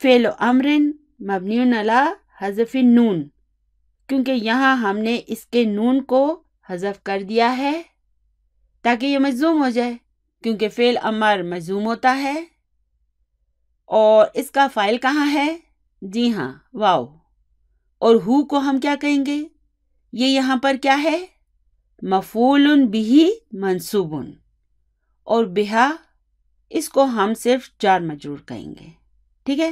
فعل امرن مبنی علی حذف نون، کیونکہ یہاں ہم نے اس کے نون کو حذف کر دیا ہے تاکہ یہ مجزوم ہو جائے، کیونکہ فعل امر مجزوم ہوتا ہے۔ اور اس کا فاعل کہاں ہے؟ جی ہاں، واو۔ اور ہو کو ہم کیا کہیں گے؟ یہ یہاں پر کیا ہے؟ مفعول بہ منصوب، اور بہا اس کو ہم صرف جار مجرور کہیں گے، ٹھیک ہے؟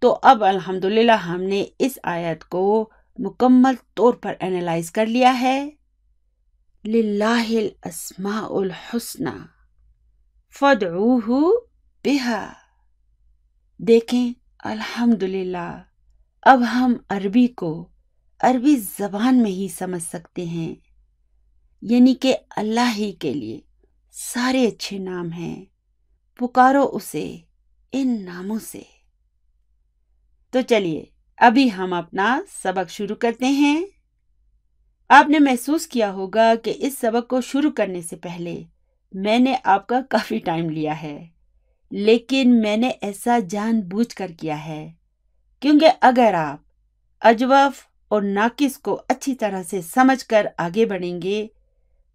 تو اب الحمدللہ ہم نے اس آیت کو مکمل طور پر اینالائز کر لیا ہے۔ للہ الاسماء الحسنی فادعوہ بہا۔ دیکھیں الحمدللہ اب ہم عربی کو عربی زبان میں ہی سمجھ سکتے ہیں، یعنی کہ اللہ ہی کے لیے سارے اچھے نام ہیں، پکارو اسے ان ناموں سے۔ تو چلیے ابھی ہم اپنا سبق شروع کرتے ہیں۔ آپ نے محسوس کیا ہوگا کہ اس سبق کو شروع کرنے سے پہلے میں نے آپ کا کافی ٹائم لیا ہے، لیکن میں نے ایسا جان بوجھ کر کیا ہے کیونکہ اگر آپ اجوف اور ناقص کو اچھی طرح سے سمجھ کر آگے بڑھیں گے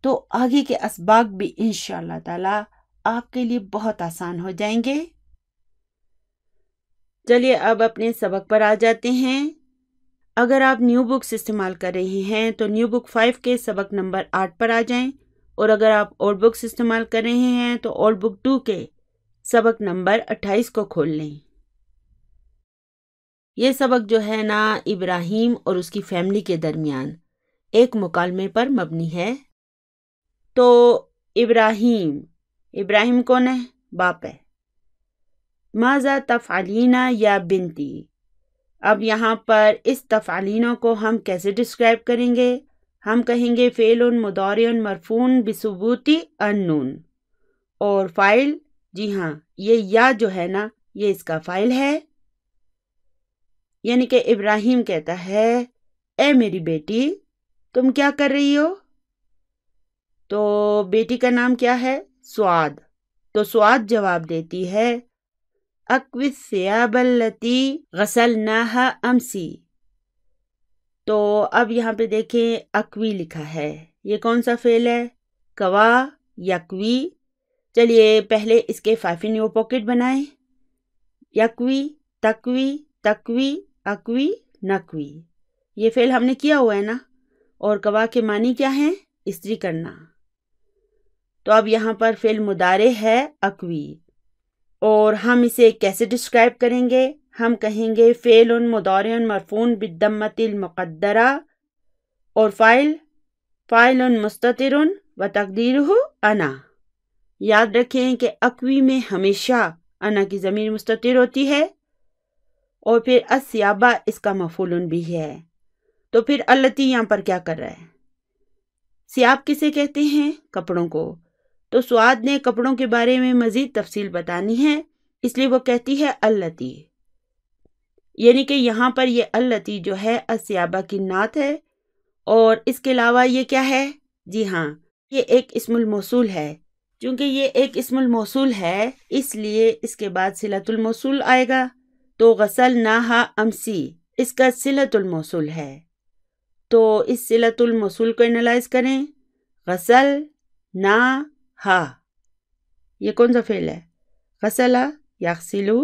تو آگے کے اسباق بھی انشاءاللہ تعالی آپ کے لیے بہت آسان ہو جائیں گے۔ چلیے اب اپنے سبق پر آ جاتے ہیں۔ اگر آپ نیو بکس استعمال کر رہے ہیں تو نیو بک 5 کے سبق نمبر 8 پر آ جائیں، اور اگر آپ اولڈ بکس استعمال کر رہے ہیں تو اولڈ بک 2 کے سبق نمبر 28 کو کھول لیں۔ یہ سبق جو ہے نا ابراہیم اور اس کی فیملی کے درمیان ایک مکالمے پر مبنی ہے۔ تو ابراہیم کون ہے؟ باپ ہے۔ ماذا تفعلین یا بنتی؟ اب یہاں پر اس تفعلینوں کو ہم کیسے ڈسکرائب کریں گے؟ ہم کہیں گے فعل مضارع مرفوع بثبوت النون، اور فاعل، جی ہاں یہ یا جو ہے نا یہ اس کا فاعل ہے، یعنی کہ ابراہیم کہتا ہے اے میری بیٹی تم کیا کر رہی ہو؟ تو بیٹی کا نام کیا ہے؟ سعاد۔ تو سعاد جواب دیتی ہے اکوی الثیاب التی غسلناها امسی۔ تو اب یہاں پہ دیکھیں اکوی لکھا ہے، یہ کون سا فعل ہے؟ کوا، یکوی۔ چلیے پہلے اس کے 5 نیو پاکٹ بنائیں۔ یکوی، تکوی، تکوی، اکوی، نکوی، یہ فعل ہم نے کیا ہوا ہے نا، اور کوا کے معنی کیا ہیں؟ استری کرنا۔ تو اب یہاں پر فعل مضارع ہے اکوی، اور ہم اسے کیسے ڈسکرائب کریں گے؟ ہم کہیں گے فعل مضارع مرفوع بالضمۃ المقدرہ، اور فاعل مستتر وتقدیرہ انا۔ یاد رکھیں کہ اکوی میں ہمیشہ انا کی ضمیر مستتر ہوتی ہے، اور پھر الثیابہ اس کا مفعول بھی ہے۔ تو پھر التی یہاں پر کیا کر رہا ہے؟ ثیاب کسے کہتے ہیں؟ کپڑوں کو۔ تو سعاد نے کپڑوں کے بارے میں مزید تفصیل بتانی ہے، اس لیے وہ کہتی ہے التی، یعنی کہ یہاں پر یہ التی جو ہے الثیابہ کی نعت ہے، اور اس کے علاوہ یہ کیا ہے؟ جی ہاں یہ ایک اسم الموصول ہے۔ چونکہ یہ ایک اسم الموصول ہے اس لیے اس کے بعد صلۃ الموصول آئے گا، تو غسلناہا امسی اس کا صلۃ الموصول ہے۔ تو اس صلۃ الموصول کو انالائز کریں۔ غسل نا ہا، یہ کون سا فعل ہے؟ غسلا یغسلو۔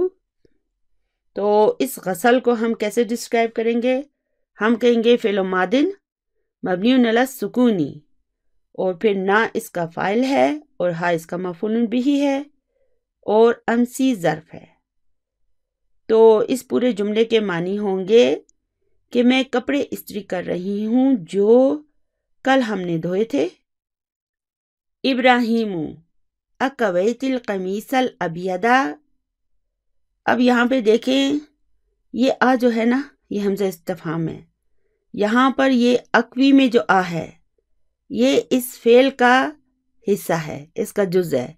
تو اس غسل کو ہم کیسے ڈسکرائب کریں گے؟ ہم کہیں گے فعل ماضٍ مبنی علی السکون، اور پھر نا اس کا فاعل ہے اور ہا اس کا مفعول بھی ہے، اور امسی ظرف ہے۔ تو اس پورے جملے کے معنی ہوں گے کہ میں کپڑے استری کر رہی ہوں جو کل ہم نے دھوئے تھے۔ ابراہیم اکویت القمیص الابیض۔ اب یہاں پہ دیکھیں یہ آ جو ہے نا یہ حمزہ استفہام ہے، یہاں پر یہ اکوی میں جو آ ہے یہ اس فعل کا حصہ ہے، اس کا جز ہے،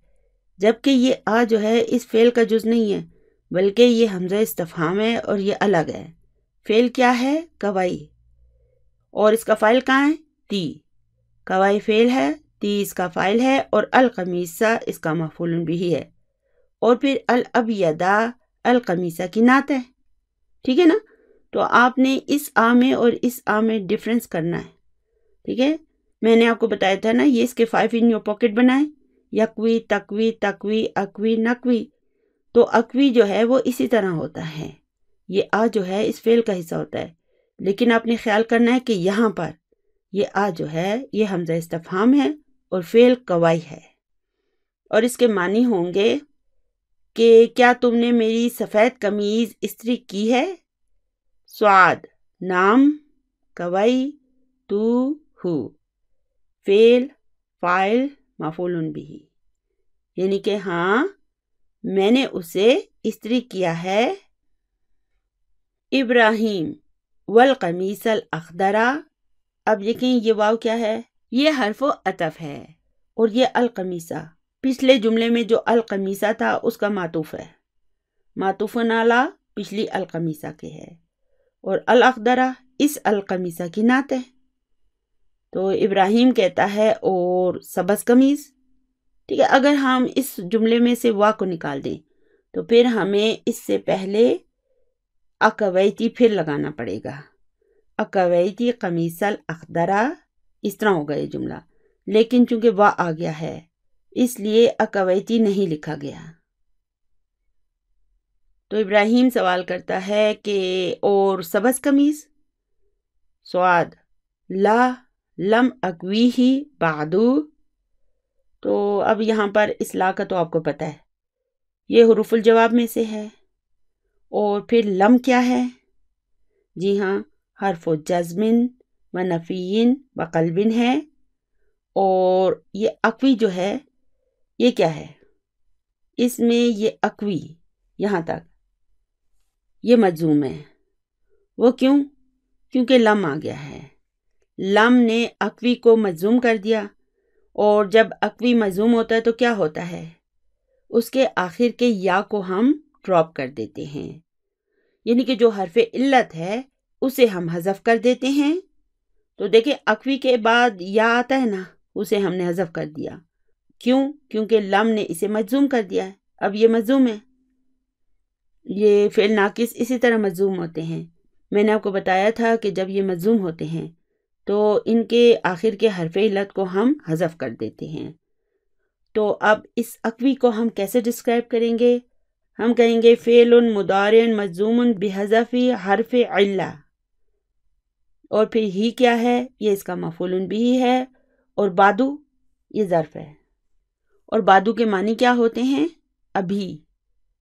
جبکہ یہ آ جو ہے اس فعل کا جز نہیں ہے بلکہ یہ حمزہ استفہام ہے اور یہ الگ ہے۔ فعل کیا ہے؟ کوائی، اور اس کا فاعل کہاں ہے؟ تی۔ کوائی فعل ہے، تی اس کا فاعل ہے، اور القمیصہ اس کا مفعول بھی ہے، اور پھر الابیدا القمیصہ کی نعت ہے، ٹھیک ہے نا؟ تو آپ نے اس آ میں اور اس آ میں ڈفرینس کرنا ہے، ٹھیک ہے؟ میں نے آپ کو بتایا تھا نا، یہ اس کے 5 ان یور پاکٹ بنائیں، یکوی، تکوی، تکوی، اکوی، نکوی۔ تو اکوی جو ہے وہ اسی طرح ہوتا ہے، یہ آ جو ہے اس فعل کا حصہ ہوتا ہے، لیکن آپ نے خیال کرنا ہے کہ یہاں پر یہ آ جو ہے یہ حمزہ استفہام ہے اور فعل کوائی ہے، اور اس کے معنی ہوں گے کہ کیا تم نے میری سفید قمیض استری کی ہے؟ سعاد نام، کوائی تو ہو، فعل فاعل مفعول بہ، یعنی کہ ہاں میں نے اسے استری کیا ہے۔ ابراہیم والقمیص الاخضر، اب دیکھیں یہ واو کیا ہے، یہ حرف عطف ہے، اور یہ القمیصہ پچھلے جملے میں جو القمیصہ تھا اس کا معطوف ہے، معطوف علی پچھلی القمیصہ کے ہے، اور الاخضر اس القمیصہ کی نعت ہے۔ تو ابراہیم کہتا ہے اور سبز قمیض، ٹھیک ہے؟ اگر ہم اس جملے میں سے وا کو نکال دیں تو پھر ہمیں اس سے پہلے اکویتی پھر لگانا پڑے گا، اکویتی قمیص الاخضر، اس طرح ہوگا یہ جملہ، لیکن چونکہ وا آ گیا ہے اس لیے اکویتی نہیں لکھا گیا۔ تو ابراہیم سوال کرتا ہے کہ اور سبز قمیض؟ سعاد لا لم اکوی ہی بعدو۔ تو اب یہاں پر اصلاح کا تو آپ کو پتہ ہے، یہ حروف الجواب میں سے ہے، اور پھر لم کیا ہے؟ جی ہاں، حرف جزم و نفی و قلب ہے، اور یہ اکوی جو ہے یہ کیا ہے؟ اس میں یہ اکوی یہاں تک یہ مجزوم ہے، وہ کیوں؟ کیونکہ لم آ گیا ہے، لم نے اکوی کو مجزوم کر دیا، اور جب اکوی مجزوم ہوتا ہے تو کیا ہوتا ہے؟ اس کے آخر کے یا کو ہم ڈراپ کر دیتے ہیں، یعنی کہ جو حرف علت ہے اسے ہم حذف کر دیتے ہیں۔ تو دیکھیں اکوی کے بعد یا آتا ہے نا، اسے ہم نے حذف کر دیا، کیوں؟ کیونکہ لم نے اسے مجزوم کر دیا ہے، اب یہ مجزوم ہے۔ یہ فعل ناقص اسی طرح مجزوم ہوتے ہیں، میں نے آپ کو بتایا تھا کہ جب یہ مجزوم ہوتے ہیں تو ان کے آخر کے حرف علت کو ہم حذف کر دیتے ہیں۔ تو اب اس اکوی کو ہم کیسے ڈسکرائب کریں گے؟ ہم کہیں گے فعل مضارع مجزوم بحذف حرف علہ، اور پھر ہی کیا ہے؟ یہ اس کا مفعول بھی ہے، اور بعدو یہ ظرف ہے، اور بعدو کے معنی کیا ہوتے ہیں؟ ابھی،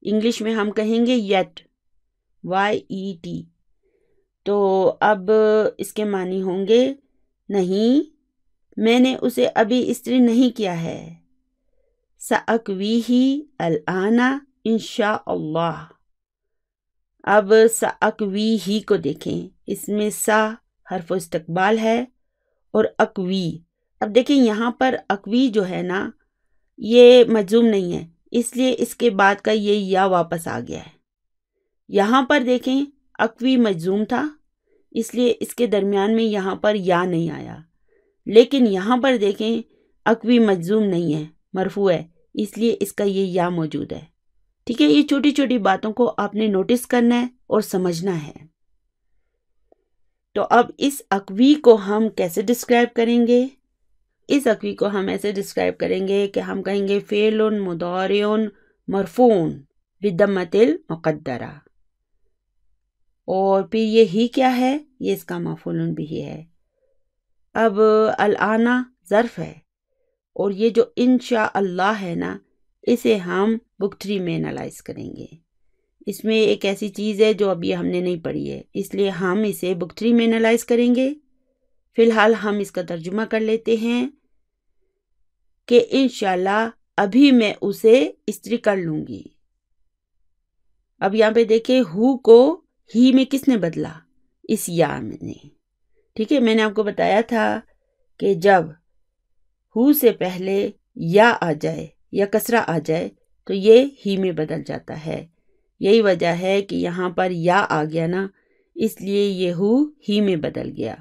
انگلش میں ہم کہیں گے یٹ، YET۔ تو اب اس کے معنی ہوں گے نہیں، میں نے اسے ابھی استری نہیں کیا ہے، سأکویہ الآن انشاءاللہ۔ اب سأکویہ کو دیکھیں، اس میں سا حرف استقبال ہے اور اکوی، اب دیکھیں یہاں پر اکوی جو ہے نا یہ مجزوم نہیں ہے، اس لیے اس کے بعد کا یہ یا واپس آ گیا ہے۔ یہاں پر دیکھیں اکوی مجزوم تھا، اس لیے اس کے درمیان میں یہاں پر یا نہیں آیا، لیکن یہاں پر دیکھیں اکوی مجزوم نہیں ہے، مرفوع ہے، اس لیے اس کا یہ یا موجود ہے، ٹھیک ہے؟ یہ چھوٹی چھوٹی باتوں کو آپ نے نوٹس کرنا ہے اور سمجھنا ہے۔ تو اب اس اکوی کو ہم کیسے ڈسکرائب کریں گے؟ اس اکوی کو ہم ایسے ڈسکرائب کریں گے کہ ہم کہیں گے فعل مضارع مرفوع بالضمۃ المقدرہ، اور پھر یہ ہی کیا ہے؟ یہ اس کا مفعول بھی ہے۔ اب الآن ظرف ہے، اور یہ جو انشاءاللہ ہے نا اسے ہم بک 3 میں انالائز کریں گے، اس میں ایک ایسی چیز ہے جو ابھی ہم نے نہیں پڑھی ہے، اس لیے ہم اسے بک 3 میں انالائز کریں گے۔ فی الحال ہم اس کا ترجمہ کر لیتے ہیں کہ انشاءاللہ ابھی میں اسے استری کر لوں گی۔ اب یہاں پہ دیکھیں ہو کو ہی میں کس نے بدلا؟ اس یا نے، ٹھیک ہے؟ میں نے آپ کو بتایا تھا کہ جب ہو سے پہلے یا آ جائے یا کسرہ آ جائے تو یہ ہی میں بدل جاتا ہے، یہی وجہ ہے کہ یہاں پر یا آ گیا نا، اس لیے یہ ہو ہی میں بدل گیا۔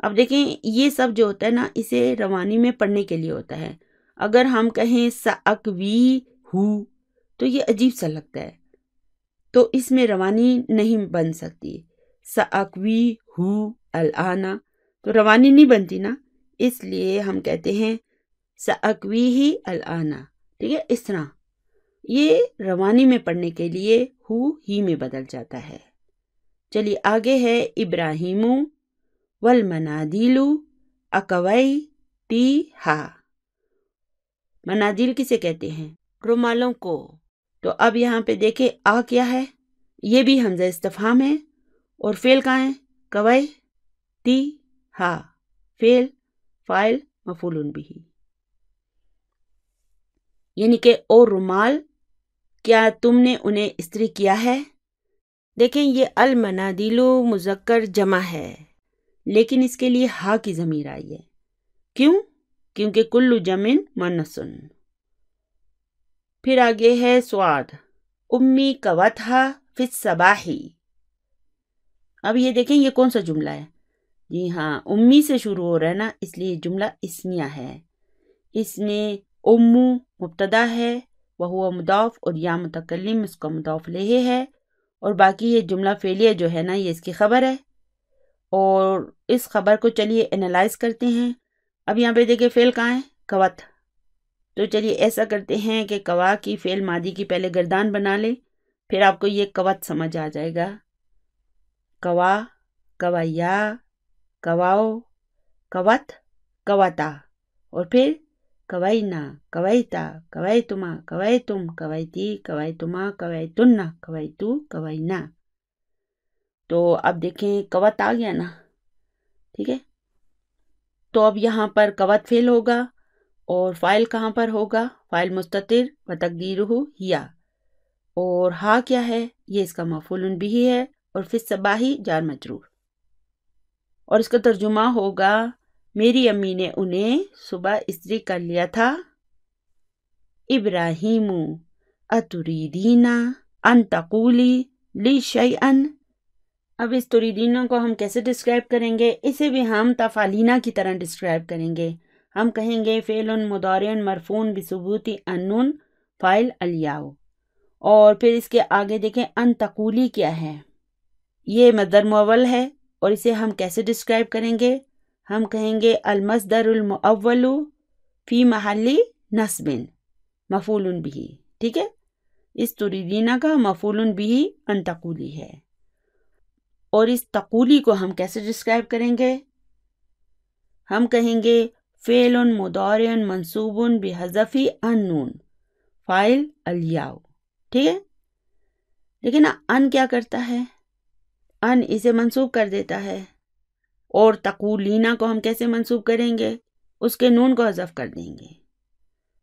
اب دیکھیں یہ سب جو ہوتا ہے نا اسے روانی میں پڑھنے کے لیے ہوتا ہے، اگر ہم کہیں سأکوی ہو تو یہ عجیب سا لگتا ہے، تو اس میں روانی نہیں بن سکتی. سأکوی ہو الآنا، تو روانی نہیں بنتی نا، اس لیے ہم کہتے ہیں سأکوی ہی الآنا. ٹھیک ہے، اس طرح یہ روانی میں پڑھنے کے لیے ہو ہی میں بدل جاتا ہے. چلیے آگے ہے ابراہیم والمنادیل اکوئی تی ہا. منادیل کسے کہتے ہیں؟ رومالوں کو. تو اب یہاں پہ دیکھیں آ کیا ہے، یہ بھی حمزہ استفہام ہے اور فعل کہاں ہے؟ کوئی تی ہا، فعل فاعل مفعول بھی، یعنی کہ اور رومال کیا تم نے انہیں استری کیا ہے؟ دیکھیں یہ المنادیل مذکر جمع ہے لیکن اس کے لیے ہا کی ضمیر آئی ہے. کیوں؟ کیونکہ کل جمع مؤنث. پھر آگے ہے سواد امی کوتھا فی الصباحی. اب یہ دیکھیں یہ کون سا جملہ ہے؟ جی ہاں، امی سے شروع ہو رہا ہے نا، اس لیے جملہ اسمیہ ہے. اس میں امو مبتدا ہے، وہو مضاف، اور یا متکلم اس کا مضاف الیہ ہے، اور باقی یہ جملہ فعلیہ جو ہے نا یہ اس کی خبر ہے. اور اس خبر کو چلیے انالائز کرتے ہیں. اب یہاں پہ دیکھیں فعل کہاں ہے؟ کوت. تو چلیے ایسا کرتے ہیں کہ کوا کی فعل ماضی کی پہلے گردان بنا لیں، پھر آپ کو یہ کوت سمجھ آ جائے گا. کوا، کویا، کواؤ، کوت، کوتا، اور پھر کوینا، کویتا، کویتما، کویتم، کویتی، کویتما، کویتن، کویتو، کوینا. تو اب دیکھیں کوت آ گیا نا، ٹھیک ہے. تو اب یہاں پر کوت فعل ہوگا اور فاعل کہاں پر ہوگا؟ فاعل مستتر و تقدیرہ ہیا. اور ہا کیا ہے؟ یہ اس کا مفعول بھی ہے، اور فی الصباحی جار مجرور. اور اس کا ترجمہ ہوگا میری امی نے انہیں صبح استری کر لیا تھا. ابراہیم اتریدین ان تقولی لی شیئن. اب اس تریدینہ کو ہم کیسے ڈسکرائب کریں گے؟ اسے بھی ہم تفعلینا کی طرح ڈسکرائب کریں گے. ہم کہیں گے فعل مضارع مرفوع بثبوت النون فاعل الیاء. اور پھر اس کے آگے دیکھیں ان تقولی کیا ہے؟ یہ مصدر مؤول ہے، اور اسے ہم کیسے ڈسکرائب کریں گے؟ ہم کہیں گے المصدر المؤول فی محل نصب مفعول بھی. ٹھیک ہے، اس تریدینہ کا مفعول بھی ان تقولی ہے. اور اس تقولی کو ہم کیسے ڈسکرائب کریں گے؟ ہم کہیں گے فعل مضارع منصوب بحذف النون فاعل الیاء. ٹھیک ہے، لیکن نا ان کیا کرتا ہے؟ ان اسے منصوب کر دیتا ہے. اور تقولینہ کو ہم کیسے منصوب کریں گے؟ اس کے نون کو حذف کر دیں گے.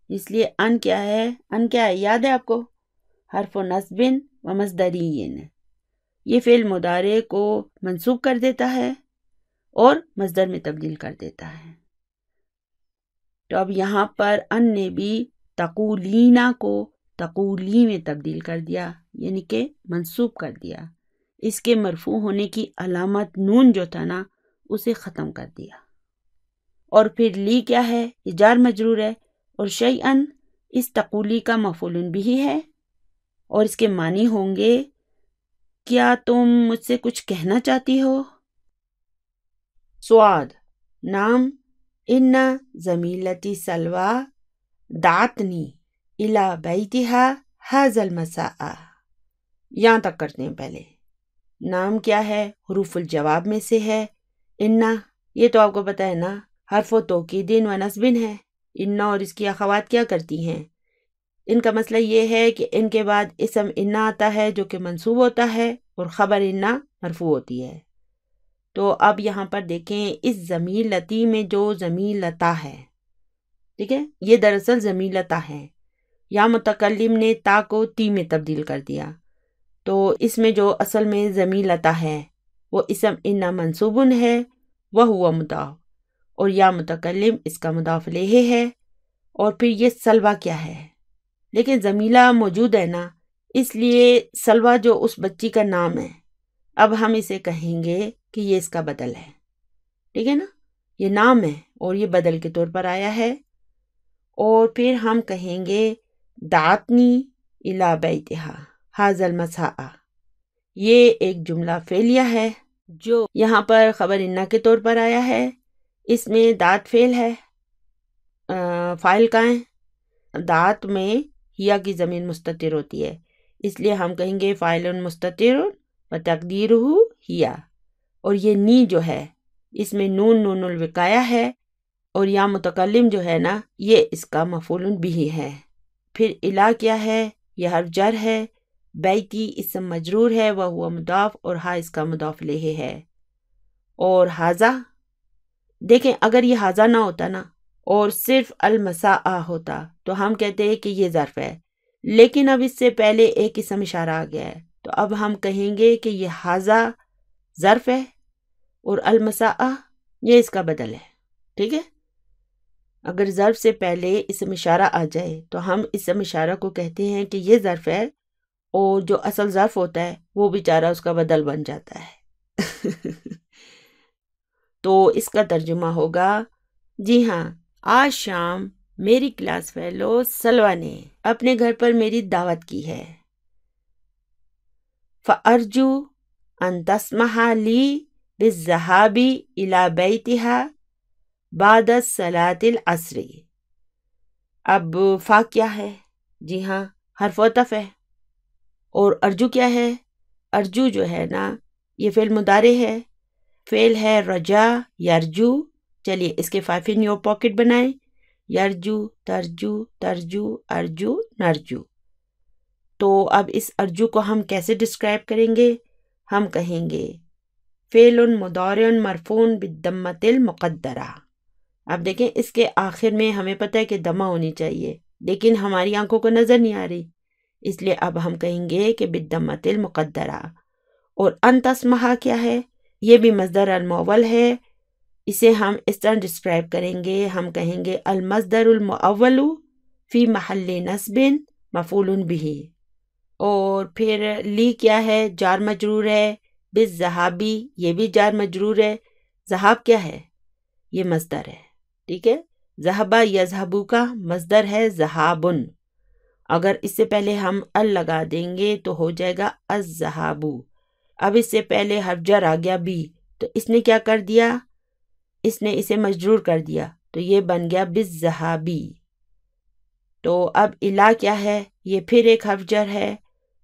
اس لیے ان کیا ہے؟ ان کیا ہے؟ یاد ہے آپ کو؟ حرف نصب و مصدری. یہ فعل مضارع کو منصوب کر دیتا ہے اور مصدر میں تبدیل کر دیتا ہے. تو اب یہاں پر ان نے بھی تقولینہ کو تقولی میں تبدیل کر دیا، یعنی کہ منصوب کر دیا. اس کے مرفوع ہونے کی علامت نون جو تھا نا اسے ختم کر دیا. اور پھر لی کیا ہے؟ یہ جار مجرور ہے، اور شیئن اس تقولی کا مفعول بھی ہے، اور اس کے معنی ہوں گے کیا تم مجھ سے کچھ کہنا چاہتی ہو؟ سواد نام ان زمیلتی سلوی دعتنی الی بیتہا ھذا المساء. یہاں تک کرتے ہیں. پہلے نام کیا ہے؟ حروف الجواب میں سے ہے. ان، یہ تو آپ کو پتہ ہے نا، حرف و توکید و نصب ہے. ان اور اس کی اخوات کیا کرتی ہیں؟ ان کا مسئلہ یہ ہے کہ ان کے بعد اسم ان آتا ہے جو کہ منصوب ہوتا ہے اور خبر ان مرفوع ہوتی ہے. تو اب یہاں پر دیکھیں اس زمیلتی میں جو زمیلتا ہے، ٹھیک ہے، یہ دراصل زمیلتا ہے. یا متکلم نے تا کو تی میں تبدیل کر دیا، تو اس میں جو اصل میں زمیلتا ہے وہ اسم ان منصوب ہے، وہ ہوا مضاف، اور یا متکلم اس کا مضاف الیہ ہے. اور پھر یہ سلوہ کیا ہے؟ لیکن زمیلہ موجود ہے نا، اس لیے سلوہ جو اس بچی کا نام ہے، اب ہم اسے کہیں گے کہ یہ اس کا بدل ہے. ٹھیک ہے نا، یہ نام ہے اور یہ بدل کے طور پر آیا ہے. اور پھر ہم کہیں گے دعتنی الی بیتہا ھذا المساء، یہ ایک جملہ فعلیہ ہے جو یہاں پر خبر انہ کے طور پر آیا ہے۔ اس میں دات فعل ہے، فاعل کا ہے۔ دات میں ہیا کی ضمیر مستتر ہوتی ہے، اس لیے ہم کہیں گے فاعل مستتر و تقدیرہ ہیا، اور یہ نی جو ہے اس میں نون الوقایہ ہے، اور یا متکلم جو ہے نا یہ اس کا مفعول بہ ہے۔ پھر الا کیا ہے؟ یہ حرف جر ہے۔ بیتی اسم مجرور ہے، وہ مضاف، اور ہا اس کا مضاف الیہ ہے۔ اور ہاذا، دیکھیں اگر یہ ہاذا نہ ہوتا نا اور صرف المساء ہوتا تو ہم کہتے ہیں کہ یہ ظرف ہے، لیکن اب اس سے پہلے ایک اسم اشارہ آ گیا ہے، تو اب ہم کہیں گے کہ یہ ہاذا ظرف ہے اور المساء یہ اس کا بدل ہے۔ ٹھیک ہے، اگر ظرف سے پہلے اسم اشارہ آ جائے تو ہم اسم اشارہ کو کہتے ہیں کہ یہ ظرف ہے، اور جو اصل ظرف ہوتا ہے وہ بیچارہ اس کا بدل بن جاتا ہے۔ تو اس کا ترجمہ ہوگا، جی ہاں، آج شام میری کلاس فیلو سلوہ نے اپنے گھر پر میری دعوت کی ہے۔ فَأَرْجُو أَن تَسْمَحَ لِي بِالذَّهَابِ إِلَى بَيْتِهَا بعد صلاة العصر۔ اب فا کیا ہے؟ جی ہاں، حرف عطف ہے۔ اور ارجو کیا ہے؟ ارجو جو ہے نا یہ فعل مضارع ہے، فعل ہے رجا یرجو۔ چلیے اس کے 5 in your pocket بنائیں، یرجو ترجو ترجو ارجو نرجو۔ تو اب اس ارجو کو ہم کیسے ڈسکرائب کریں گے؟ ہم کہیں گے فعل مضارع مرفوع بالضمۃ المقدرہ۔ اب دیکھیں اس کے آخر میں ہمیں پتہ ہے کہ دمہ ہونی چاہیے، لیکن ہماری آنکھوں کو نظر نہیں آ رہی، اس لیے اب ہم کہیں گے کہ بالضمۃ المقدرہ۔ اور ان تسمح کیا ہے؟ یہ بھی مصدر المؤول ہے، اسے ہم اس طرح ڈسکرائب کریں گے، ہم کہیں گے المصدر المؤول فی محل نصب مفعول بہ۔ اور پھر لی کیا ہے؟ جار مجرور ہے، بالذہابی یہ بھی جار مجرور ہے۔ ذہاب کیا ہے؟ یہ مصدر ہے، ٹھیک ہے، ذہبہ یذہبو کا مصدر ہے ذہابن، اگر اس سے پہلے ہم ال لگا دیں گے تو ہو جائے گا الذہابو۔ اب اس سے پہلے حرف جر آ گیا بی، تو اس نے کیا کر دیا؟ اس نے اسے مجرور کر دیا، تو یہ بن گیا بالذہابی۔ تو اب الا کیا ہے؟ یہ پھر ایک حرف جر ہے،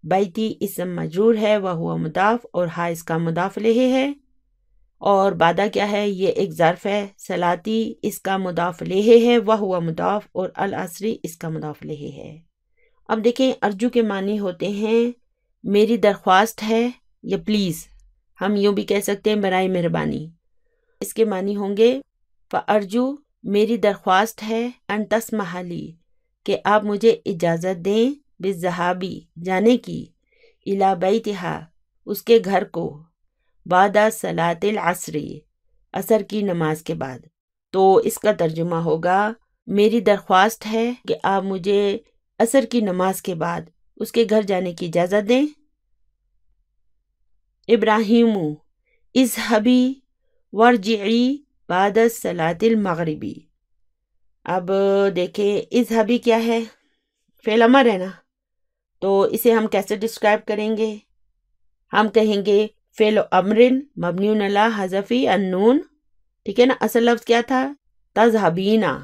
بیتی اسم مجرور ہے، وہ مضاف، اور ہا اس کا مضاف الیہ ہے۔ اور بعدہ کیا ہے؟ یہ ایک ظرف ہے، صلاتی اس کا مضاف الیہ ہے، وہ مضاف، اور العصری اس کا مضاف الیہ ہے۔ اب دیکھیں ارجو کے معنی ہوتے ہیں میری درخواست ہے یا پلیز، ہم یوں بھی کہہ سکتے ہیں برائے مہربانی۔ اس کے معنی ہوں گے فَأَرْجُو میری درخواست ہے، ان تسمح لی کہ آپ مجھے اجازت دیں، بالذہابی جانے کی، الی بیتہا اس کے گھر کو، بعد صلاۃ العصر عصر کی نماز کے بعد۔ تو اس کا ترجمہ ہوگا میری درخواست ہے کہ آپ مجھے عصر کی نماز کے بعد اس کے گھر جانے کی اجازت دیں۔ ابراہیم اذهبی وارجعی بعد صلاۃ المغربی۔ اب دیکھیں اذهبی کیا ہے؟ فعل امر ہے نا، تو اسے ہم کیسے ڈسکرائب کریں گے؟ ہم کہیں گے فعل امر مبنی علی حذف النون، ٹھیک ہے نا، اصل لفظ کیا تھا؟ تذهبینا،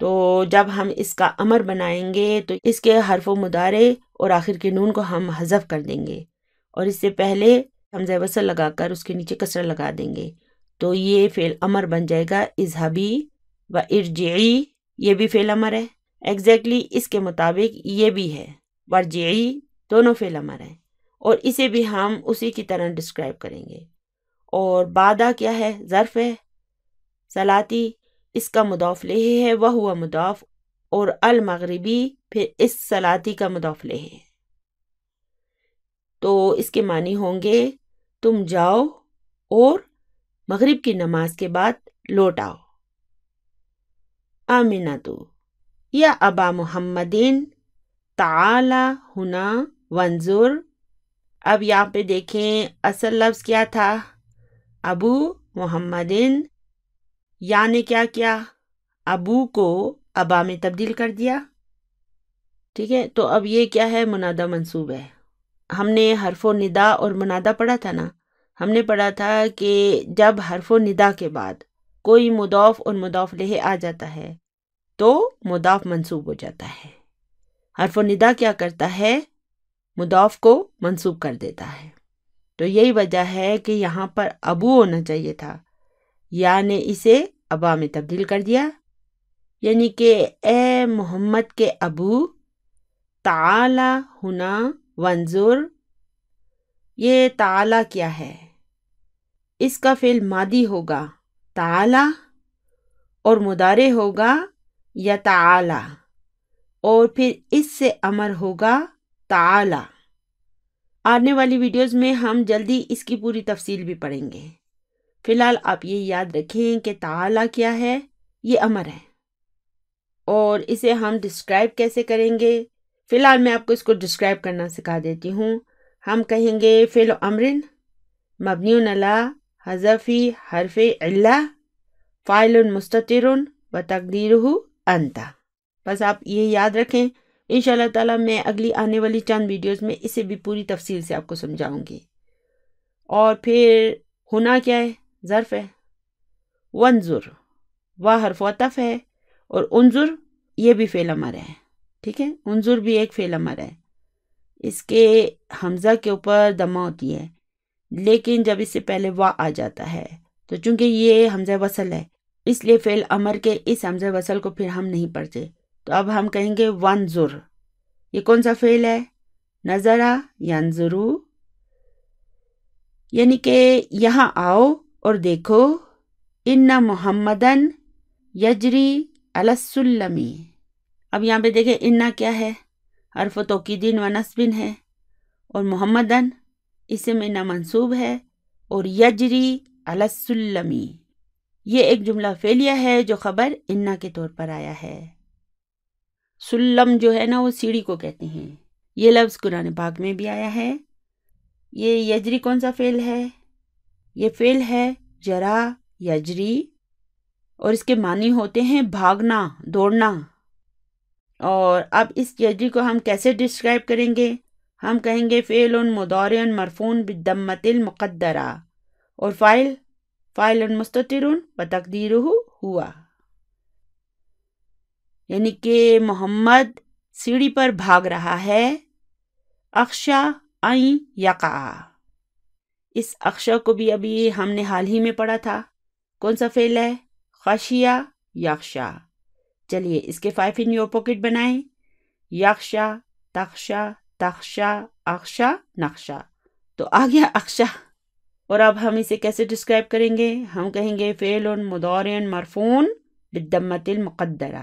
تو جب ہم اس کا امر بنائیں گے تو اس کے حرف و مضارع اور آخر کے نون کو ہم حذف کر دیں گے، اور اس سے پہلے حمزہ وصل لگا کر اس کے نیچے کسرہ لگا دیں گے، تو یہ فعل امر بن جائے گا اذهبی و ارجعی، یہ بھی فعل امر ہے، ایگزیکٹلی اس کے مطابق یہ بھی ہے، ورجعی دونوں فعل امر ہیں، اور اسے بھی ہم اسی کی طرح ڈسکرائب کریں گے۔ اور بعدہ کیا ہے؟ ظرف ہے، صلاتی اس کا مضاف الیہ ہے، وہ مضاف، اور المغربی پھر اس صلاتی کا مضاف الیہ ہے۔ تو اس کے معنی ہوں گے تم جاؤ اور مغرب کی نماز کے بعد لوٹ آؤ۔ آمنتو یا ابا محمدین تعالی ہنا وانظر۔ اب یہاں پہ دیکھیں اصل لفظ کیا تھا؟ ابو محمدین، یا نے کیا کیا؟ ابو کو ابا میں تبدیل کر دیا، ٹھیک ہے، تو اب یہ کیا ہے؟ منادہ منصوب ہے۔ ہم نے حرف و ندا اور منادہ پڑھا تھا نا، ہم نے پڑھا تھا کہ جب حرف و ندا کے بعد کوئی مضاف اور مضاف الیہ آ جاتا ہے تو مضاف منصوب ہو جاتا ہے۔ حرف و ندا کیا کرتا ہے؟ مضاف کو منصوب کر دیتا ہے۔ تو یہی وجہ ہے کہ یہاں پر ابو ہونا چاہیے تھا، یا نے اسے ابا میں تبدیل کر دیا، یعنی کہ اے محمد کے ابو، تعالی ہنا وانظر۔ یہ تعالی کیا ہے؟ اس کا فعل ماضی ہوگا تعالی اور مضارع ہوگا یتعالی، اور پھر اس سے امر ہوگا تعالی۔ آنے والی ویڈیوز میں ہم جلدی اس کی پوری تفصیل بھی پڑھیں گے۔ فی الحال آپ یہ یاد رکھیں کہ تعالی کیا ہے؟ یہ امر ہے، اور اسے ہم ڈسکرائب کیسے کریں گے؟ فی الحال میں آپ کو اس کو ڈسکرائب کرنا سکھا دیتی ہوں۔ ہم کہیں گے فعل امرن مبنی علی حذف حرف علہ فاعل مستتر و تقدیرہ انت۔ بس آپ یہ یاد رکھیں، انشاءاللہ تعالیٰ میں اگلی آنے والی چند ویڈیوز میں اسے بھی پوری تفصیل سے آپ کو سمجھاؤں گی۔ اور پھر ہونا کیا ہے؟ ظرف ہے، وانظر وہ حرف عطف ہے، اور انظر یہ بھی فعل امر ہے۔ ٹھیک ہے، انظر بھی ایک فعل امر ہے، اس کے حمزہ کے اوپر دمہ ہوتی ہے، لیکن جب اس سے پہلے وا آ جاتا ہے تو چونکہ یہ حمزہ وصل ہے اس لیے فعل امر کے اس حمزہ وصل کو پھر ہم نہیں پڑھتے، تو اب ہم کہیں گے وانظر۔ یہ کون سا فعل ہے؟ نظرہ ینظرو، یعنی کہ یہاں آؤ اور دیکھو، ان محمدن یجری علی السلم۔ اب یہاں پہ دیکھیں انا کیا ہے؟ حرف توکید و نصب ہے، اور محمدن اسم انا منصوب ہے، اور یجری علی السلم یہ ایک جملہ فعلیہ ہے جو خبر انا کے طور پر آیا ہے۔ سلم جو ہے نا وہ سیڑھی کو کہتے ہیں، یہ لفظ قرآن پاک میں بھی آیا ہے۔ یہ یجری کون سا فعل ہے؟ یہ فعل ہے جرا یجری، اور اس کے معنی ہوتے ہیں بھاگنا، دوڑنا۔ اور اب اس یجری کو ہم کیسے ڈسکرائب کریں گے؟ ہم کہیں گے فعل مضارع مرفوع بالضمۃ المقدرہ، اور فاعل مستتر و تقدیرہ ہوا، یعنی کہ محمد سیڑھی پر بھاگ رہا ہے۔ اخشا ان یقع، اس اخشا کو بھی ابھی ہم نے حال ہی میں پڑھا تھا، کون سا فعل ہے؟ خشیہ یخشا۔ چلیے اس کے 5 in your pocket بنائیں، یخشا تخشا تخشا اخشا نقشا، تو آ گیا اخشا۔ اور اب ہم اسے کیسے ڈسکرائب کریں گے؟ ہم کہیں گے فعل مضارع مرفوع بالضمۃ المقدرہ،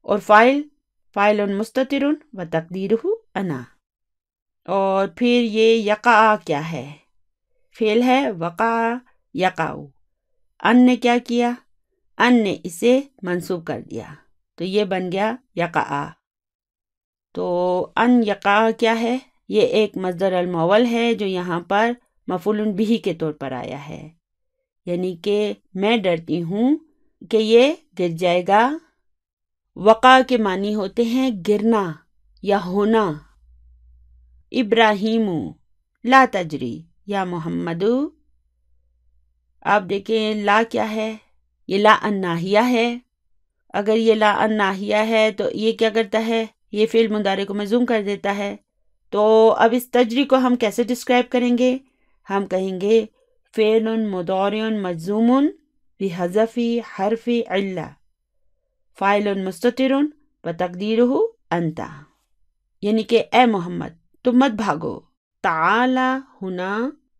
اور فاعل مستتر و تقدیرہ انا۔ اور پھر یہ یقع کیا ہے؟ فعل ہے وقع یقع، ان نے کیا کیا؟ ان نے اسے منصوب کر دیا، تو یہ بن گیا یقع۔ تو ان یقع کیا ہے؟ یہ ایک مصدر المؤول ہے جو یہاں پر مفعول بہ کے طور پر آیا ہے، یعنی کہ میں ڈرتی ہوں کہ یہ گر جائے گا۔ وقع کے معنی ہوتے ہیں گرنا یا ہونا۔ ابراہیم لا تجری یا محمد، آپ دیکھیں لا کیا ہے؟ یہ لا الناہیہ ہے۔ اگر یہ لا الناہیہ ہے تو یہ کیا کرتا ہے؟ یہ فعل مضارع کو مجزوم کر دیتا ہے۔ تو اب اس تجری کو ہم کیسے ڈسکرائب کریں گے؟ ہم کہیں گے فعل مضارع مجزوم بحذف حرف علہ فاعل مستتر و تقدیرہ انت، یعنی کہ اے محمد تم مت بھاگو، تعالی ہنا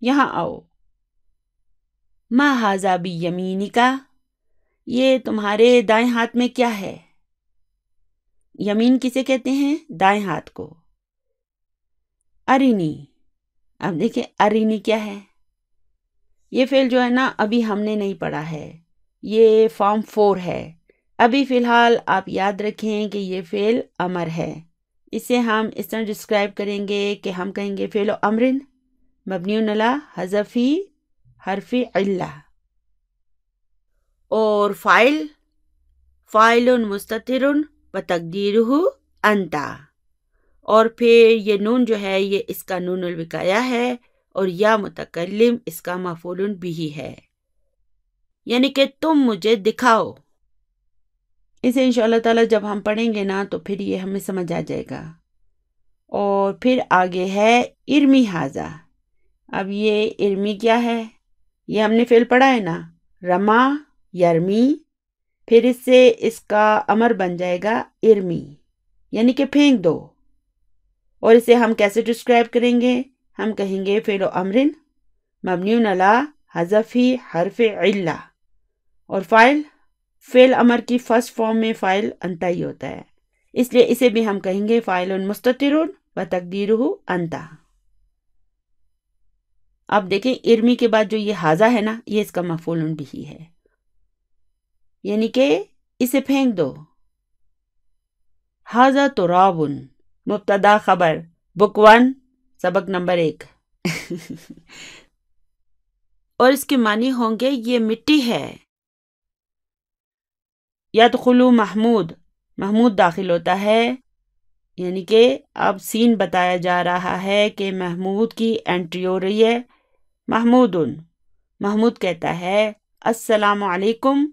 یہاں آؤ، ما ھذا بیمینک یہ تمہارے دائیں ہاتھ میں کیا ہے؟ یمین کسے کہتے ہیں؟ دائیں ہاتھ کو۔ ارینی، اب دیکھیں ارینی کیا ہے؟ یہ فعل جو ہے نا ابھی ہم نے نہیں پڑھا ہے، یہ فارم 4 ہے۔ ابھی فی الحال آپ یاد رکھیں کہ یہ فعل امر ہے، اسے ہم اس طرح ڈسکرائب کریں گے کہ ہم کہیں گے فعل امرن مبنی علی حذف حرف علہ، اور فاعل مستتر و تقدیرہ انت، اور پھر یہ نون جو ہے یہ اس کا نون الوقایہ ہے اور یا متکلم اس کا مفعول بھی ہے، یعنی کہ تم مجھے دکھاؤ۔ اسے انشاءاللہ تعالی جب ہم پڑھیں گے نا تو پھر یہ ہمیں سمجھ آ جائے گا۔ اور پھر آگے ہے ارمی حاضہ۔ اب یہ ارمی کیا ہے؟ یہ ہم نے فعل پڑھا ہے نا، رما یرمی، پھر اس سے اس کا امر بن جائے گا ارمی، یعنی کہ پھینک دو۔ اور اسے ہم کیسے ڈسکرائب کریں گے؟ ہم کہیں گے فعل امرن مبنی علی حذف حرف علہ، اور فعل امر کی فرسٹ فارم میں فاعل انت ہی ہوتا ہے، اس لیے اسے بھی ہم کہیں گے فاعل مستتر و تقدیرہ انت۔ اب دیکھیں ارمی کے بعد جو یہ حاضہ ہے نا یہ اس کا مفعول بھی ہے، یعنی کہ اسے پھینک دو۔ حاضہ تراب، مبتدا خبر، بک 1 سبق نمبر 1 اور اس کے معنی ہوں گے یہ مٹی ہے۔ یدخلو محمود، محمود داخل ہوتا ہے، یعنی کہ اب سین بتایا جا رہا ہے کہ محمود کی انٹری ہو رہی ہے۔ محمود، محمود کہتا ہے السلام علیکم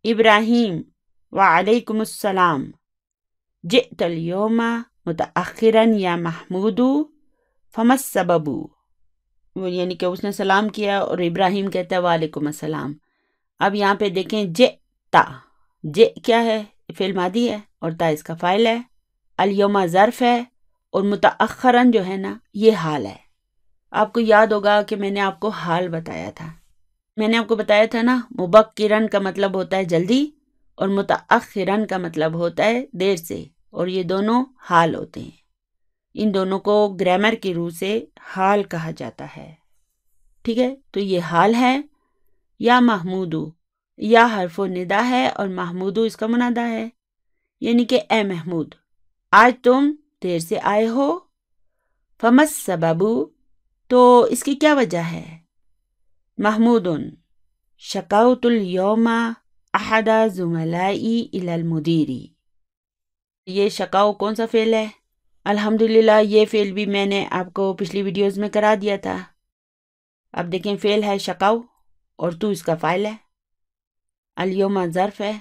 ابراہیم، وعلیکم السلام۔ جئت اليوم متأخرا یا محمود فما السبب، یعنی کہ اس نے سلام کیا اور ابراہیم کہتا ہے وعلیکم السلام۔ اب یہاں پہ دیکھیں جئتا، کیا ہے؟ فعل ماضی ہے اور تا اس کا فاعل ہے، الیوم ظرف ہے اور متأخراً جو ہے نا یہ حال ہے۔ آپ کو یاد ہوگا کہ میں نے آپ کو حال بتایا تھا، میں نے آپ کو بتایا تھا نا مبکرن کا مطلب ہوتا ہے جلدی اور متأخرن کا مطلب ہوتا ہے دیر سے، اور یہ دونوں حال ہوتے ہیں، ان دونوں کو گرامر کی روح سے حال کہا جاتا ہے، ٹھیک ہے؟ تو یہ حال ہے۔ یا محمودو، یا حرف ندا ہے اور محمودو اس کا منادہ ہے، یعنی کہ اے محمود آج تم دیر سے آئے ہو۔ فما السبب، تو اس کی کیا وجہ ہے؟ محمود شکوت اليوم احد زملائی الی المدیر، یہ شکاؤ کون سا فعل ہے؟ الحمدللہ یہ فعل بھی میں نے آپ کو پچھلی ویڈیوز میں کرا دیا تھا۔ اب دیکھیں فعل ہے شکاؤ اور تو اس کا فاعل ہے، الیوم ظرف ہے،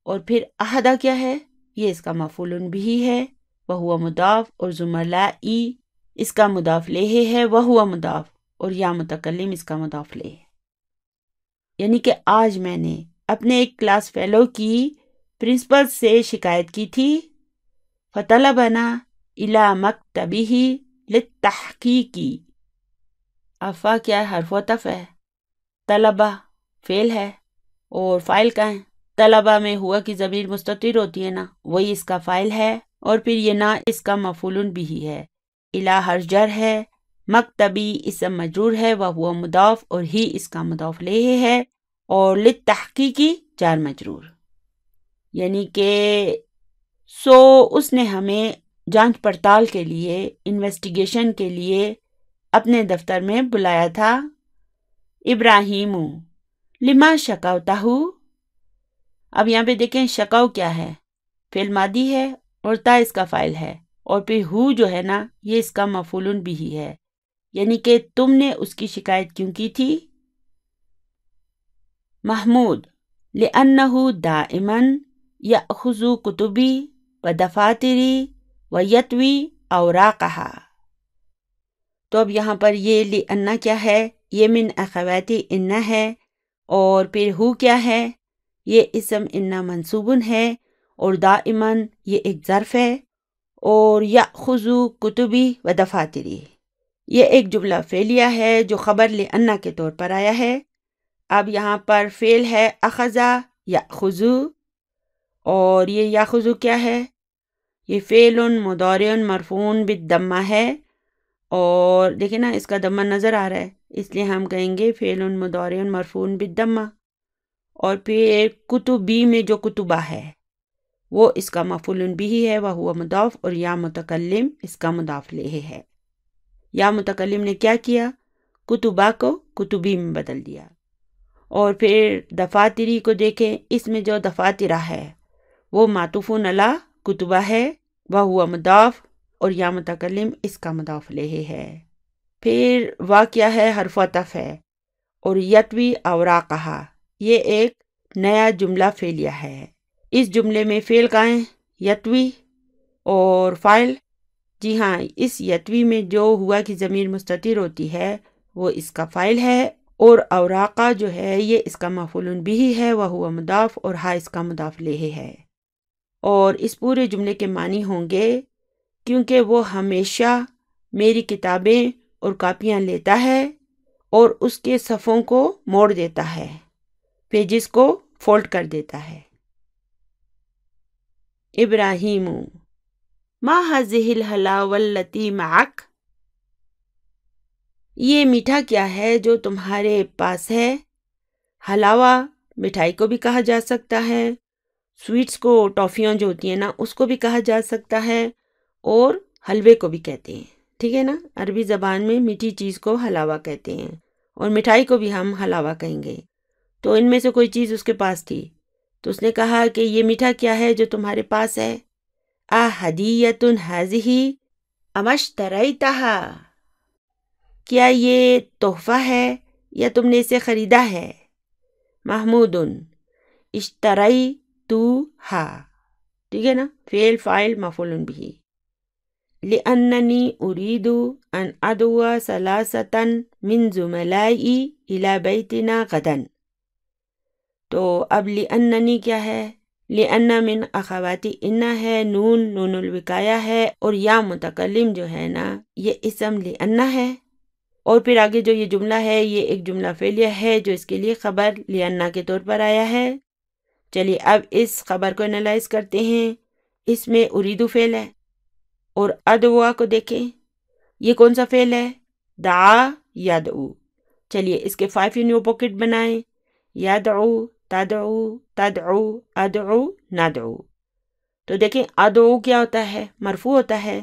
اور پھر احدہ کیا ہے؟ یہ اس کا مفعول بھی ہے، وہو مضاف، اور زملائی اس کا مضاف الیہ ہے، وہو مضاف، اور یا متکلم اس کا مضاف الیہ، یعنی کہ آج میں نے اپنے ایک کلاس فیلو کی پرنسپل سے شکایت کی تھی، فطلبنا الی مکتبہ للتحقیق۔ افا کیا ہے؟ حرف عطف ہے، طلبہ فعل ہے اور فاعل کا ہے، طلبہ میں ہوا کی ضمیر مستتر ہوتی ہے نا، وہی اس کا فاعل ہے، اور پھر یہ نا اس کا مفعول بھی ہے، الی حرف جر ہے، مکتبی اسم مجرور ہے، وہو مضاف، اور ہی اس کا مضاف الیہ ہے، اور للتحقیقی جار مجرور، یعنی کہ اس نے ہمیں جانچ پڑتال کے لیے، انویسٹیگیشن کے لیے اپنے دفتر میں بلایا تھا۔ ابراہیم لما شکوتہ، اب یہاں پہ دیکھیں شکاؤ کیا ہے؟ فعل ماضی ہے اور تا اس کا فاعل ہے، اور پھر ہو جو ہے نا یہ اس کا مفعول بھی ہے، یعنی کہ تم نے اس کی شکایت کیوں کی تھی؟ محمود لأنہ دائما یأخذ کتبی و دفاتری و یتوی اوراقہا۔ تو اب یہاں پر یہ لأنہ کیا ہے؟ یہ من اخواتی ان ہے، اور پھر ہو کیا ہے؟ یہ اسم ان منصوب ہے، اور دائماً یہ ایک ظرف ہے، اور یأخذ کتبی و دفاتری یہ ایک جملہ فعلیہ ہے جو خبر لأنہ کے طور پر آیا ہے۔ اب یہاں پر فعل ہے اخذ یأخذ، اور یہ یأخذ کیا ہے؟ یہ فعل مضارع مرفوع بالضمہ ہے، اور دیکھیں نا اس کا ضمہ نظر آ رہا ہے، اس لیے ہم کہیں گے فعل مضارع مرفوع بالضمہ، اور پھر کتبی میں جو کتبہ ہے وہ اس کا مفعول بھی ہے، وہو مضاف، اور یا متکلم اس کا مضاف الیہ ہے۔ یا متکلم نے کیا کیا؟ کتبہ کو کتبی میں بدل دیا۔ اور پھر دفاتری کو دیکھیں، اس میں جو دفاترہ ہے وہ معطوف علی کتبہ ہے، وہو مضاف، اور یا متکلم اس کا مضاف الیہ ہے۔ پھر وا کیا ہے؟ حرف عطف ہے، اور یتوی اوراقہا یہ ایک نیا جملہ فعلیہ ہے۔ اس جملے میں فعل کا ہے یتوی، اور فاعل جی ہاں اس یتوی میں جو ہوا کی ضمیر مستتر ہوتی ہے وہ اس کا فاعل ہے، اور اوراقہ جو ہے یہ اس کا مفعول بہ ہے، وہو مضاف، اور ہا اس کا مضاف الیہ ہے۔ اور اس پورے جملے کے معنی ہوں گے کیونکہ وہ ہمیشہ میری کتابیں اور کاپیاں لیتا ہے اور اس کے صفوں کو موڑ دیتا ہے، پیجز کو فولڈ کر دیتا ہے۔ ابراہیم ما هذه الحلاوة التي معك؟ یہ میٹھا کیا ہے جو تمہارے پاس ہے؟ حلاوہ مٹھائی کو بھی کہا جا سکتا ہے، سویٹس کو، ٹافیاں جو ہوتی ہیں نا اس کو بھی کہا جا سکتا ہے، اور حلوے کو بھی کہتے ہیں، ٹھیک ہے نا؟ عربی زبان میں میٹھی چیز کو حلاوہ کہتے ہیں، اور مٹھائی کو بھی ہم حلاوہ کہیں گے۔ تو ان میں سے کوئی چیز اس کے پاس تھی، تو اس نے کہا کہ یہ میٹھا کیا ہے جو تمہارے پاس ہے؟ ہدیۃ ہذہ ام اشتریتھا، کیا یہ تحفہ ہے یا تم نے اسے خریدا ہے؟ محمود اشتریتھا، ٹھیک ہے نا؟ فعل فاعل مفعول بہ۔ لأننی اريد ان ادعو ثلاثة من زملائی الى بیتنا غدا، تو اب لأننی کیا ہے؟ لأن من اخواتی ان ہے، نون الوقایہ ہے، اور یا متکلم جو ہے نا یہ اسم لأن ہے، اور پھر آگے جو یہ جملہ ہے یہ ایک جملہ فعلیہ ہے جو اس کے لیے خبر لأن کے طور پر آیا ہے۔ چلیے اب اس خبر کو انالائز کرتے ہیں۔ اس میں اریدو فعل ہے، اور ادعوا کو دیکھیں یہ کون سا فعل ہے؟ دعا یدعو۔ چلیے اس کے 5 نیو پاکٹ بنائیں، یدعو، تدعو، تدعو، ادعو، ندعو۔ تو دیکھیں ادعو کیا ہوتا ہے؟ مرفوع ہوتا ہے،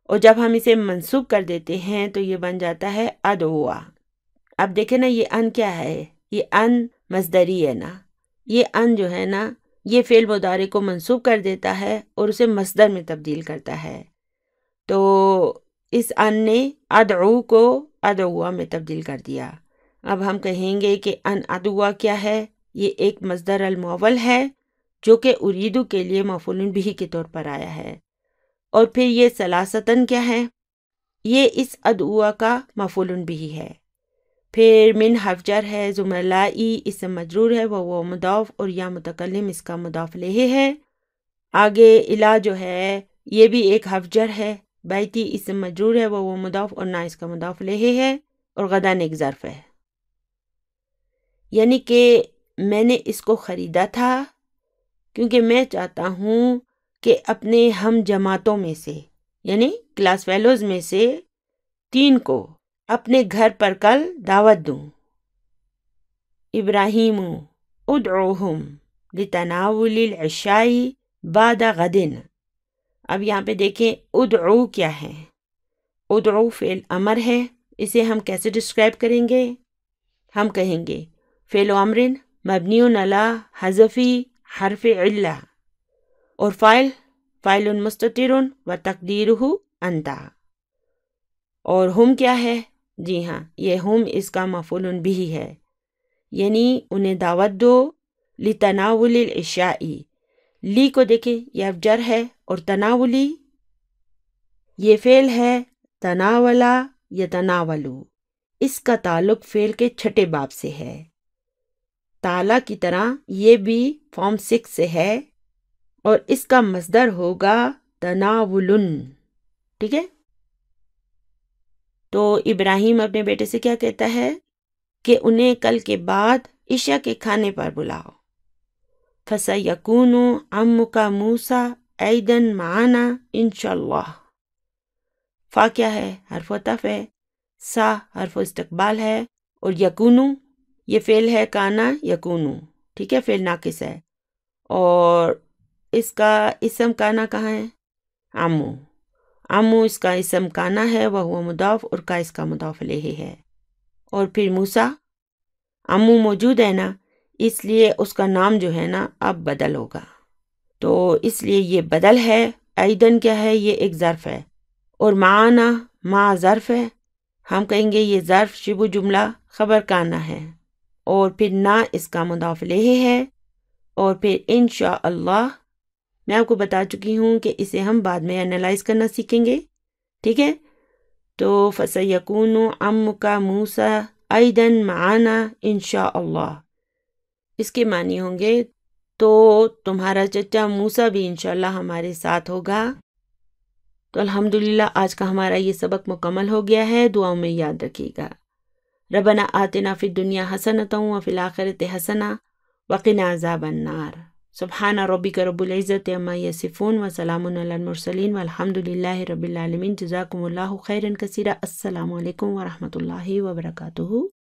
اور جب ہم اسے منصوب کر دیتے ہیں تو یہ بن جاتا ہے ادعوا۔ اب دیکھیں نا یہ ان کیا ہے؟ یہ ان مصدری ہے نا، یہ ان جو ہے نا یہ فعل مضارع کو منصوب کر دیتا ہے اور اسے مصدر میں تبدیل کرتا ہے، تو اس ان نے ادعو کو ادعوا میں تبدیل کر دیا۔ اب ہم کہیں گے کہ ان ادعوا کیا ہے؟ یہ ایک مصدر المؤول ہے جو کہ اریدو کے لیے مفعول بہ کے طور پر آیا ہے، اور پھر یہ ثلاثتاً کیا ہے؟ یہ اس ادعوا کا مفعول بہ ہے۔ پھر من حرف جر ہے، زملائی اسم مجرور ہے، وہ مضاف، اور یا متکلم اس کا مضاف الیہ ہے۔ آگے الا جو ہے یہ بھی ایک حرف جر ہے، بیتی اسم مجرور ہے، وہ مضاف، اور نہ اس کا مضاف الیہ ہے، اور غداً ایک ظرف ہے، یعنی کہ میں نے اس کو خریدا تھا کیونکہ میں چاہتا ہوں کہ اپنے ہم جماعتوں میں سے یعنی کلاس فیلوز میں سے 3 کو اپنے گھر پر کل دعوت دوں۔ ابراہیم ادعوہم لتناول العشاء بعد غد۔ اب یہاں پہ دیکھیں ادعو کیا ہے؟ ادعو فعل امر ہے، اسے ہم کیسے ڈسکرائب کریں گے؟ ہم کہیں گے فعل امر مبنی علی حذف حرف علہ، اور فاعل مستتر و تقدیرہ انت، اور ہم کیا ہے؟ جی ہاں یہ ہم اس کا مفعول بہ ہے، یعنی انہیں دعوت دو، لتناول العشاء، لی کو دیکھیں یہ حرف جر ہے، اور تناولی یہ فعل ہے، تناولا یتناولو، اس کا تعلق فعل کے چھٹے باب سے ہے، تالا کی طرح یہ بھی فارم 6 سے ہے، اور اس کا مصدر ہوگا تناولن، ٹھیک ہے؟ تو ابراہیم اپنے بیٹے سے کیا کہتا ہے کہ انہیں کل کے بعد عشاء کے کھانے پر بلاؤ۔ فَسَيَكُونُ عَمُّكَ مُوسَىٰ عَيْدًا مَعَنَا انشاءاللہ۔ فا کیا ہے؟ حرف عطف ہے، سا حرف استقبال ہے، اور یکونو یہ فعل ہے کانا یکونو، ٹھیک ہے؟ فعل ناقص ہے، اور اس کا اسم کانا کہاں ہے؟ عمو، عمو اس کا اسم کانا ہے، وہ مضاف، اور کا اس کا مضاف الیہ ہے، اور پھر موسیٰ عمو موجود ہے نا، اس لیے اس کا نام جو ہے نا اب بدل ہوگا، تو اس لیے یہ بدل ہے۔ ایدن کیا ہے؟ یہ ایک ظرف ہے، اور معانا ما ظرف ہے، ہم کہیں گے یہ ظرف شبہ جملہ خبر کانا ہے، اور پھر نا اس کا مضاف الیہ ہے، اور پھر انشاءاللہ میں آپ کو بتا چکی ہوں کہ اسے ہم بعد میں انالائز کرنا سیکھیں گے، ٹھیک ہے؟ تو فَسَيَكُونُ عَمُّكَ مُوسَىٰ أَيْضًا مَعَنَا انشاءاللہ، اس کے معنی ہوں گے تو تمہارا چچا موسیٰ بھی انشاءاللہ ہمارے ساتھ ہوگا۔ تو الحمدللہ آج کا ہمارا یہ سبق مکمل ہو گیا ہے، دعاؤں میں یاد رکھیے گا۔ ربنا آتنا فی الدنیا حسنۃ وفی الآخرۃ حسنۃ وقنا عذاب النار۔ سبحان ربک رب العزت عما یصفون وسلام علی المرسلین والحمد للہ رب العالمین۔ جزاکم اللہ خیرا کثیرا۔ السلام علیکم ورحمۃ اللہ وبرکاتہ۔